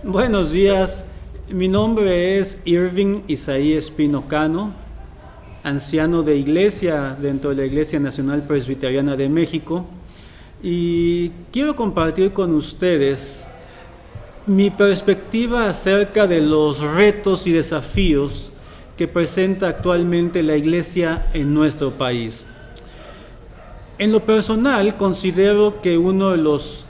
Buenos días, mi nombre es Irving Isaí Espino Cano, anciano de iglesia dentro de la Iglesia Nacional Presbiteriana de México, y quiero compartir con ustedes mi perspectiva acerca de los retos y desafíos que presenta actualmente la iglesia en nuestro país. En lo personal, considero que uno de los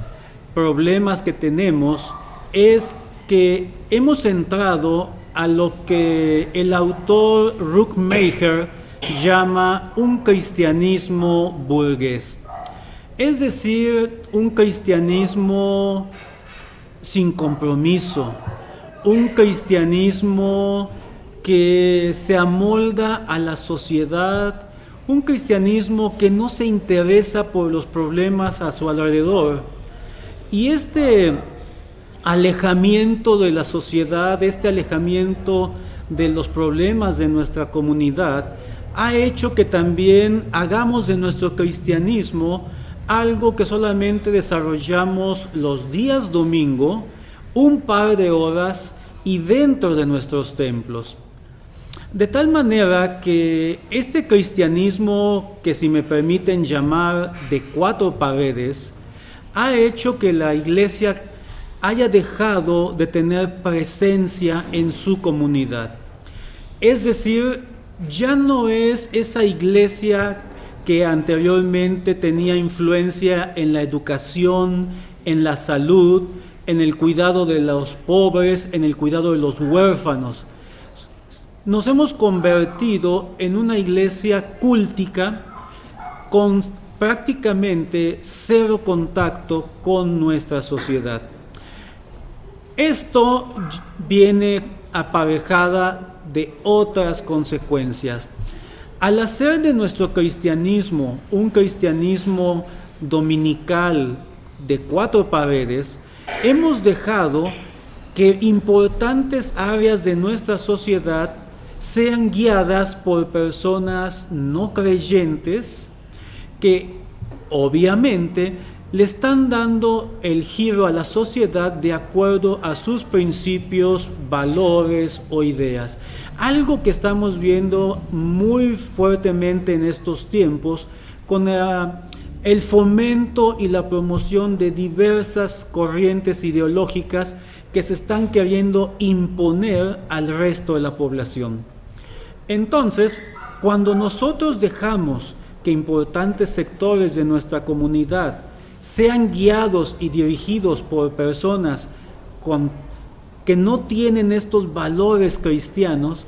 problemas que tenemos es que hemos entrado a lo que el autor Ruckmacher llama un cristianismo burgués. Es decir, un cristianismo sin compromiso, un cristianismo que se amolda a la sociedad, un cristianismo que no se interesa por los problemas a su alrededor. Y este alejamiento de la sociedad, este alejamiento de los problemas de nuestra comunidad, ha hecho que también hagamos de nuestro cristianismo algo que solamente desarrollamos los días domingo, un par de horas y dentro de nuestros templos. De tal manera que este cristianismo, que si me permiten llamar de cuatro paredes, ha hecho que la iglesia haya dejado de tener presencia en su comunidad. Es decir, ya no es esa iglesia que anteriormente tenía influencia en la educación, en la salud, en el cuidado de los pobres, en el cuidado de los huérfanos. Nos hemos convertido en una iglesia cúltica con prácticamente cero contacto con nuestra sociedad. Esto viene aparejada de otras consecuencias. Al hacer de nuestro cristianismo un cristianismo dominical de cuatro paredes, hemos dejado que importantes áreas de nuestra sociedad sean guiadas por personas no creyentes que obviamente le están dando el giro a la sociedad de acuerdo a sus principios, valores o ideas. Algo que estamos viendo muy fuertemente en estos tiempos con el fomento y la promoción de diversas corrientes ideológicas que se están queriendo imponer al resto de la población. Entonces, cuando nosotros dejamos que importantes sectores de nuestra comunidad sean guiados y dirigidos por personas que no tienen estos valores cristianos,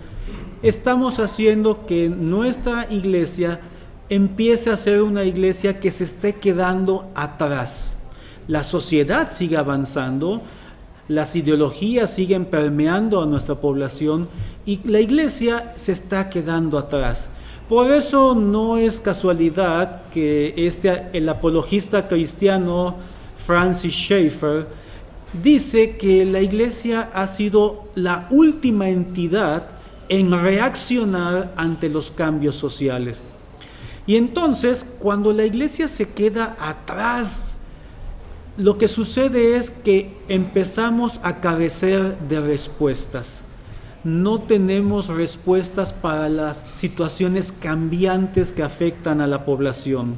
estamos haciendo que nuestra iglesia empiece a ser una iglesia que se esté quedando atrás. La sociedad sigue avanzando, las ideologías siguen permeando a nuestra población y la iglesia se está quedando atrás. Por eso no es casualidad que el apologista cristiano Francis Schaeffer dice que la iglesia ha sido la última entidad en reaccionar ante los cambios sociales. Y entonces, cuando la iglesia se queda atrás, lo que sucede es que empezamos a carecer de respuestas. No tenemos respuestas para las situaciones cambiantes que afectan a la población.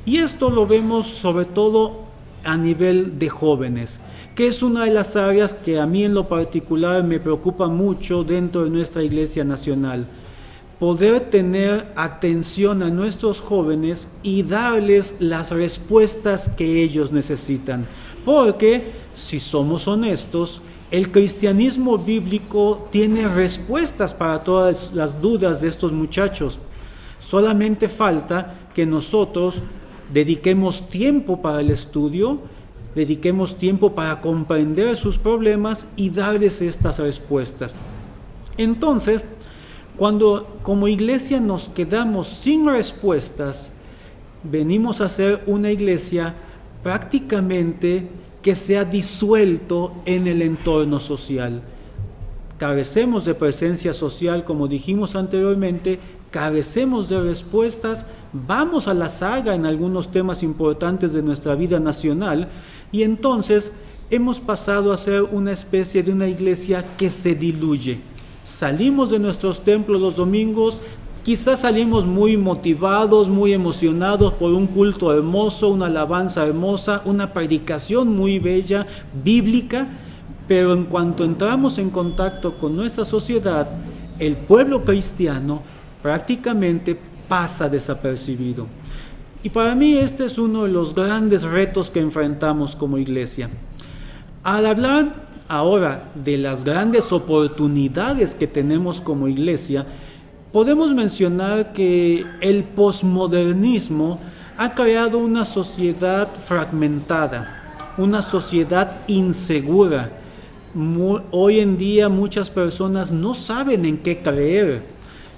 Y esto lo vemos sobre todo a nivel de jóvenes, que es una de las áreas que a mí en lo particular me preocupa mucho dentro de nuestra Iglesia Nacional. Poder tener atención a nuestros jóvenes y darles las respuestas que ellos necesitan. Porque, si somos honestos, el cristianismo bíblico tiene respuestas para todas las dudas de estos muchachos. Solamente falta que nosotros dediquemos tiempo para el estudio, dediquemos tiempo para comprender sus problemas y darles estas respuestas. Entonces, cuando como iglesia nos quedamos sin respuestas, venimos a ser una iglesia prácticamente que se ha disuelto en el entorno social. Carecemos de presencia social, como dijimos anteriormente, carecemos de respuestas, vamos a la saga en algunos temas importantes de nuestra vida nacional y entonces hemos pasado a ser una especie de una iglesia que se diluye. Salimos de nuestros templos los domingos, quizás salimos muy motivados, muy emocionados por un culto hermoso, una alabanza hermosa, una predicación muy bella, bíblica, pero en cuanto entramos en contacto con nuestra sociedad, el pueblo cristiano prácticamente pasa desapercibido. Y para mí este es uno de los grandes retos que enfrentamos como iglesia. Al hablar ahora de las grandes oportunidades que tenemos como iglesia, podemos mencionar que el posmodernismo ha creado una sociedad fragmentada, una sociedad insegura. Hoy en día muchas personas no saben en qué creer.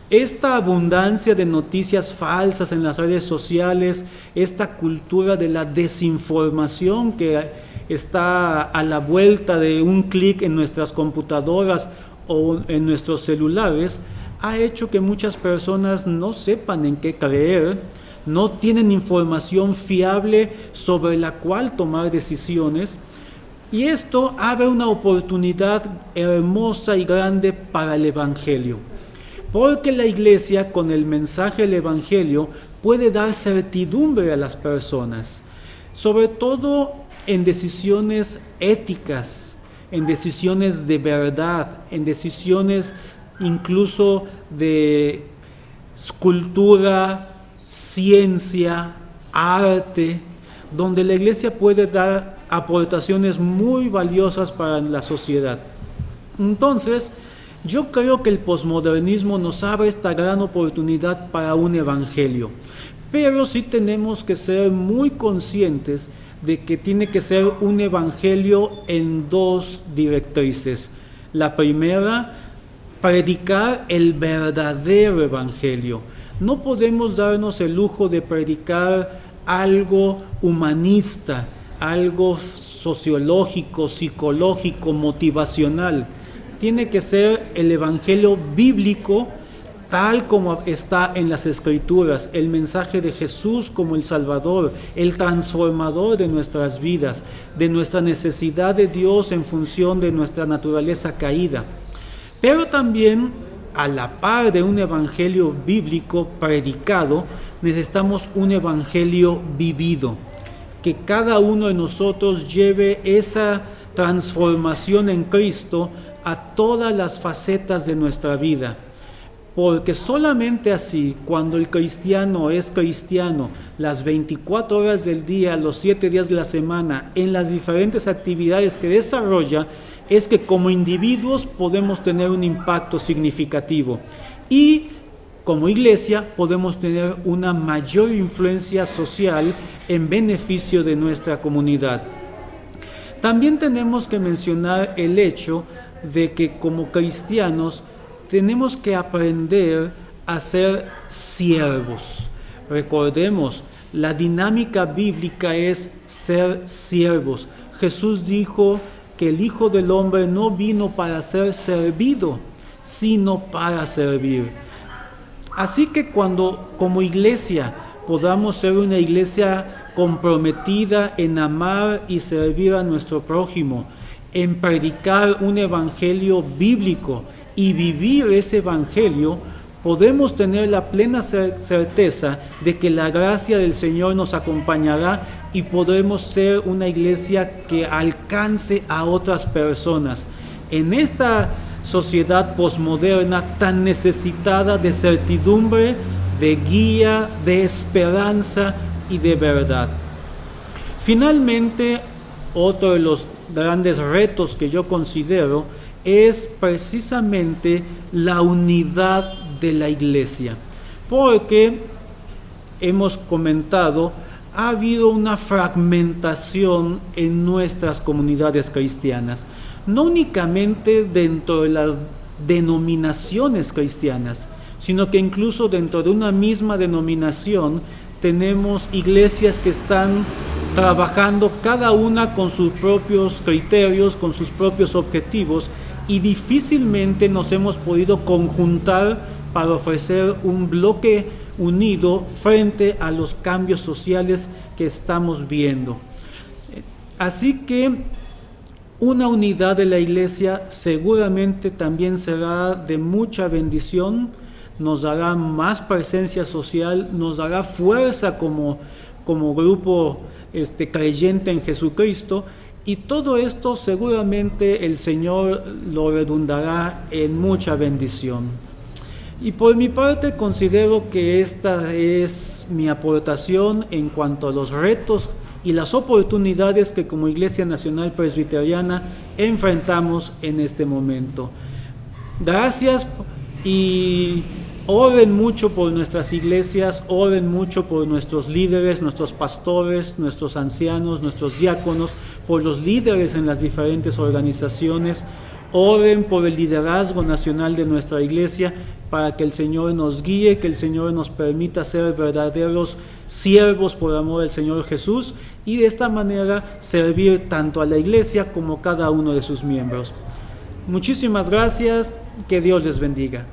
Esta abundancia de noticias falsas en las redes sociales, esta cultura de la desinformación que está a la vuelta de un clic en nuestras computadoras o en nuestros celulares, ha hecho que muchas personas no sepan en qué creer, no tienen información fiable sobre la cual tomar decisiones, y esto abre una oportunidad hermosa y grande para el Evangelio, porque la iglesia con el mensaje del Evangelio puede dar certidumbre a las personas, sobre todo en decisiones éticas, en decisiones de verdad, en decisiones incluso de cultura, ciencia, arte, donde la iglesia puede dar aportaciones muy valiosas para la sociedad. Entonces, yo creo que el posmodernismo nos abre esta gran oportunidad para un evangelio, pero sí tenemos que ser muy conscientes de que tiene que ser un evangelio en dos directrices. La primera, predicar el verdadero evangelio. No podemos darnos el lujo de predicar algo humanista, algo sociológico, psicológico, motivacional. Tiene que ser el evangelio bíblico tal como está en las Escrituras, el mensaje de Jesús como el Salvador, el transformador de nuestras vidas, de nuestra necesidad de Dios en función de nuestra naturaleza caída. Pero también, a la par de un evangelio bíblico predicado, necesitamos un evangelio vivido, que cada uno de nosotros lleve esa transformación en Cristo a todas las facetas de nuestra vida. Porque solamente así, cuando el cristiano es cristiano, las 24 horas del día, los 7 días de la semana, en las diferentes actividades que desarrolla, es que como individuos podemos tener un impacto significativo y como iglesia podemos tener una mayor influencia social en beneficio de nuestra comunidad. También tenemos que mencionar el hecho de que como cristianos tenemos que aprender a ser siervos. Recordemos, la dinámica bíblica es ser siervos. Jesús dijo que el Hijo del Hombre no vino para ser servido, sino para servir. Así que cuando como iglesia podamos ser una iglesia comprometida en amar y servir a nuestro prójimo, en predicar un evangelio bíblico y vivir ese evangelio, podemos tener la plena certeza de que la gracia del Señor nos acompañará y podremos ser una iglesia que alcance a otras personas. En esta sociedad posmoderna tan necesitada de certidumbre, de guía, de esperanza y de verdad. Finalmente, otro de los grandes retos que yo considero es precisamente la unidad de la iglesia, porque hemos comentado, ha habido una fragmentación en nuestras comunidades cristianas, no únicamente dentro de las denominaciones cristianas, sino que incluso dentro de una misma denominación tenemos iglesias que están trabajando cada una con sus propios criterios, con sus propios objetivos, y difícilmente nos hemos podido conjuntar para ofrecer un bloque unido frente a los cambios sociales que estamos viendo. Así que una unidad de la iglesia seguramente también será de mucha bendición, nos dará más presencia social, nos dará fuerza como grupo creyente en Jesucristo, y todo esto seguramente el Señor lo redundará en mucha bendición. Y por mi parte considero que esta es mi aportación en cuanto a los retos y las oportunidades que como Iglesia Nacional Presbiteriana enfrentamos en este momento. Gracias, y oren mucho por nuestras iglesias, oren mucho por nuestros líderes, nuestros pastores, nuestros ancianos, nuestros diáconos, por los líderes en las diferentes organizaciones. Oren por el liderazgo nacional de nuestra iglesia, para que el Señor nos guíe, que el Señor nos permita ser verdaderos siervos por amor del Señor Jesús, y de esta manera servir tanto a la iglesia como a cada uno de sus miembros. Muchísimas gracias, que Dios les bendiga.